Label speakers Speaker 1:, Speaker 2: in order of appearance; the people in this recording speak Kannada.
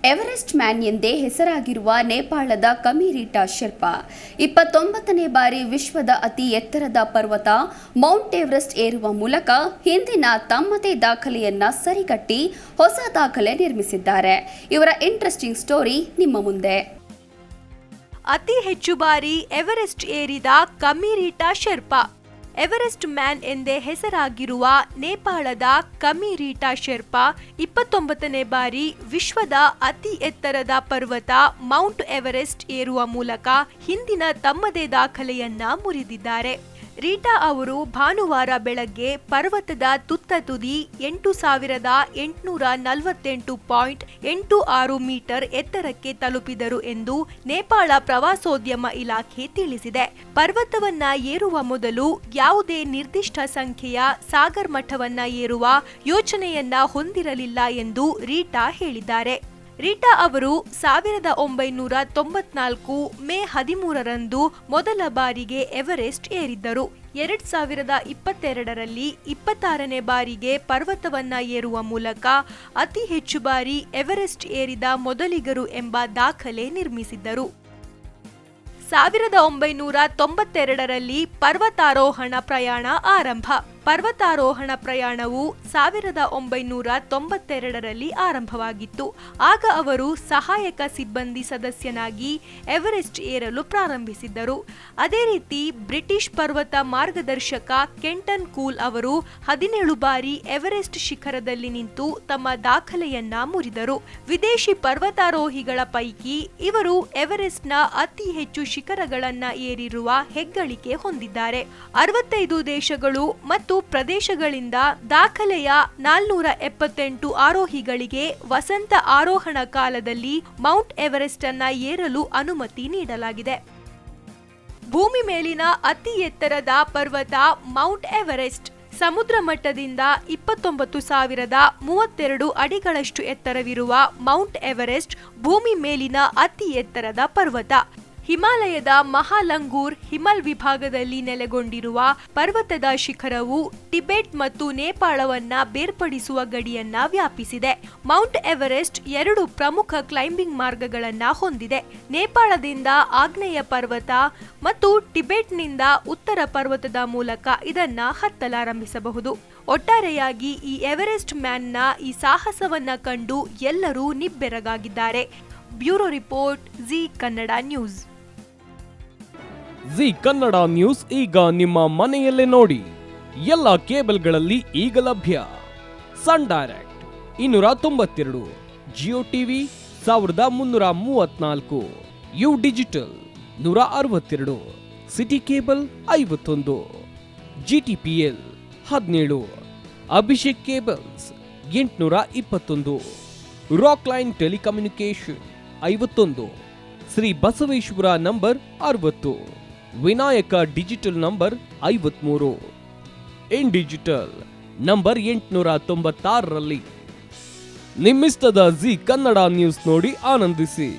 Speaker 1: ಎವರೆಸ್ಟ್ ಮ್ಯಾನ್ ಎಂದೇ ಹೆಸರಾಗಿರುವ ನೇಪಾಳದ ಕಮಿರೀಟಾ ಶೆರ್ಪಾ 29ನೇ ಬಾರಿ ವಿಶ್ವದ ಅತಿ ಎತ್ತರದ ಪರ್ವತ ಮೌಂಟ್ ಎವರೆಸ್ಟ್ ಏರುವ ಮೂಲಕ ಹಿಂದಿನ ತಮ್ಮದೇ ದಾಖಲೆಯನ್ನ ಸರಿಗಟ್ಟಿ ಹೊಸ ದಾಖಲೆ ನಿರ್ಮಿಸಿದ್ದಾರೆ. ಇವರ ಇಂಟ್ರೆಸ್ಟಿಂಗ್ ಸ್ಟೋರಿ ನಿಮ್ಮ ಮುಂದೆ.
Speaker 2: ಅತಿ ಹೆಚ್ಚು ಬಾರಿ ಎವರೆಸ್ಟ್ ಏರಿದ ಕಮಿರೀಟಾ ಶೆರ್ಪಾ. ಎವರೆಸ್ಟ್ ಮ್ಯಾನ್ ಎಂದೇ ಹೆಸರಾಗಿರುವ ನೇಪಾಳದ ಕಮಿರೀಟಾ ಶೆರ್ಪಾ 29ನೇ ಬಾರಿ ವಿಶ್ವದ ಅತಿ ಎತ್ತರದ ಪರ್ವತ ಮೌಂಟ್ ಎವರೆಸ್ಟ್ ಏರುವ ಮೂಲಕ ಹಿಂದಿನ ತಮ್ಮದೇ ದಾಖಲೆಯನ್ನ ಮುರಿದಿದ್ದಾರೆ. ರೀಟಾ ಅವರು ಭಾನುವಾರ ಬೆಳಗ್ಗೆ ಪರ್ವತದ ತುತ್ತ ತುದಿ 8,848.86 ಮೀಟರ್ ಎತ್ತರಕ್ಕೆ ತಲುಪಿದರು ಎಂದು ನೇಪಾಳ ಪ್ರವಾಸೋದ್ಯಮ ಇಲಾಖೆ ತಿಳಿಸಿದೆ. ಪರ್ವತವನ್ನ ಏರುವ ಮೊದಲು ಯಾವುದೇ ನಿರ್ದಿಷ್ಟ ಸಂಖ್ಯೆಯ ಸಾಗರ್ ಮಠವನ್ನ ಏರುವ ಯೋಚನೆಯನ್ನ ಹೊಂದಿರಲಿಲ್ಲ ಎಂದು ರೀಟಾ ಹೇಳಿದ್ದಾರೆ. ರೀಟಾ ಅವರು 1994 ಮೇ 13ರಂದು ಮೊದಲ ಬಾರಿಗೆ ಎವರೆಸ್ಟ್ ಏರಿದ್ದರು. 2022ರಲ್ಲಿ 26ನೇ ಬಾರಿಗೆ ಪರ್ವತವನ್ನ ಏರುವ ಮೂಲಕ ಅತಿ ಹೆಚ್ಚು ಬಾರಿ ಎವರೆಸ್ಟ್ ಏರಿದ ಮೊದಲಿಗರು ಎಂಬ ದಾಖಲೆ ನಿರ್ಮಿಸಿದ್ದರು. 1992ರಲ್ಲಿ ಪರ್ವತಾರೋಹಣ ಪ್ರಯಾಣ ಆರಂಭ. ಪರ್ವತಾರೋಹಣ ಪ್ರಯಾಣವು 1992ರಲ್ಲಿ ಆರಂಭವಾಗಿತ್ತು. ಆಗ ಅವರು ಸಹಾಯಕ ಸಿಬ್ಬಂದಿ ಸದಸ್ಯನಾಗಿ ಎವರೆಸ್ಟ್ ಏರಲು ಪ್ರಾರಂಭಿಸಿದ್ದರು. ಅದೇ ರೀತಿ ಬ್ರಿಟಿಷ್ ಪರ್ವತ ಮಾರ್ಗದರ್ಶಕ ಕೆಂಟನ್ ಕೂಲ್ ಅವರು 17 ಬಾರಿ ಎವರೆಸ್ಟ್ ಶಿಖರದಲ್ಲಿ ನಿಂತು ತಮ್ಮ ದಾಖಲೆಯನ್ನ ಮುರಿದರು. ವಿದೇಶಿ ಪರ್ವತಾರೋಹಿಗಳ ಪೈಕಿ ಇವರು ಎವರೆಸ್ಟ್ನ ಅತಿ ಹೆಚ್ಚು ಶಿಖರಗಳನ್ನ ಏರಿರುವ ಹೆಗ್ಗಳಿಕೆ ಹೊಂದಿದ್ದಾರೆ. 65 ದೇಶಗಳು ಮತ್ತು ಪ್ರದೇಶಗಳಿಂದ ದಾಖಲೆಯ 478 ಆರೋಹಿಗಳಿಗೆ ವಸಂತ ಆರೋಹಣ ಕಾಲದಲ್ಲಿ ಮೌಂಟ್ ಎವರೆಸ್ಟ್ ಅನ್ನ ಏರಲು ಅನುಮತಿ ನೀಡಲಾಗಿದೆ. ಭೂಮಿ ಮೇಲಿನ ಅತಿ ಎತ್ತರದ ಪರ್ವತ ಮೌಂಟ್ ಎವರೆಸ್ಟ್ ಸಮುದ್ರ ಮಟ್ಟದಿಂದ 29,032 ಅಡಿಗಳಷ್ಟು ಎತ್ತರವಿರುವ ಮೌಂಟ್ ಎವರೆಸ್ಟ್ ಭೂಮಿ ಮೇಲಿನ ಅತಿ ಎತ್ತರದ ಪರ್ವತ. ಹಿಮಾಲಯದ ಮಹಾಲಂಗೂರ್ ಹಿಮಲ್ ವಿಭಾಗದಲ್ಲಿ ನೆಲೆಗೊಂಡಿರುವ ಪರ್ವತದ ಶಿಖರವು ಟಿಬೆಟ್ ಮತ್ತು ನೇಪಾಳವನ್ನ ಬೇರ್ಪಡಿಸುವ ಗಡಿಯನ್ನ ವ್ಯಾಪಿಸಿದೆ. ಮೌಂಟ್ ಎವರೆಸ್ಟ್ 2 ಪ್ರಮುಖ ಕ್ಲೈಂಬಿಂಗ್ ಮಾರ್ಗಗಳನ್ನ ಹೊಂದಿದೆ. ನೇಪಾಳದಿಂದ ಆಗ್ನೇಯ ಪರ್ವತ ಮತ್ತು ಟಿಬೆಟ್ನಿಂದ ಉತ್ತರ ಪರ್ವತದ ಮೂಲಕ ಇದನ್ನ ಹತ್ತಲಾರಂಭಿಸಬಹುದು. ಒಟ್ಟಾರೆಯಾಗಿ ಈ ಎವರೆಸ್ಟ್ ಮ್ಯಾನ್ನ ಈ ಸಾಹಸವನ್ನ ಕಂಡು ಎಲ್ಲರೂ ನಿಬ್ಬೆರಗಾಗಿದ್ದಾರೆ. Bureau report, Zee Kannada news.
Speaker 3: Zee Kannada news ಈಗ ನಿಮ್ಮ ಮನೆಯಲ್ಲೇ ನೋಡಿ. ಎಲ್ಲ ಕೇಬಲ್ಗಳಲ್ಲಿ ಈಗ ಲಭ್ಯ. Sun Direct 292, Jio TV 1334, U digital 162, City cable 51, GTPL 17, Abhishek cables 821, Rockline telecommunication 51, Shri Basaveshwara number 60, Vinayaka digital number 53, In digital number 896ರಲ್ಲಿ. ನಿಮ್ಮಿಸ್ತದ ಜಿ ಕನ್ನಡ ನ್ಯೂಸ್ ನೋಡಿ ಆನಂದಿಸಿ.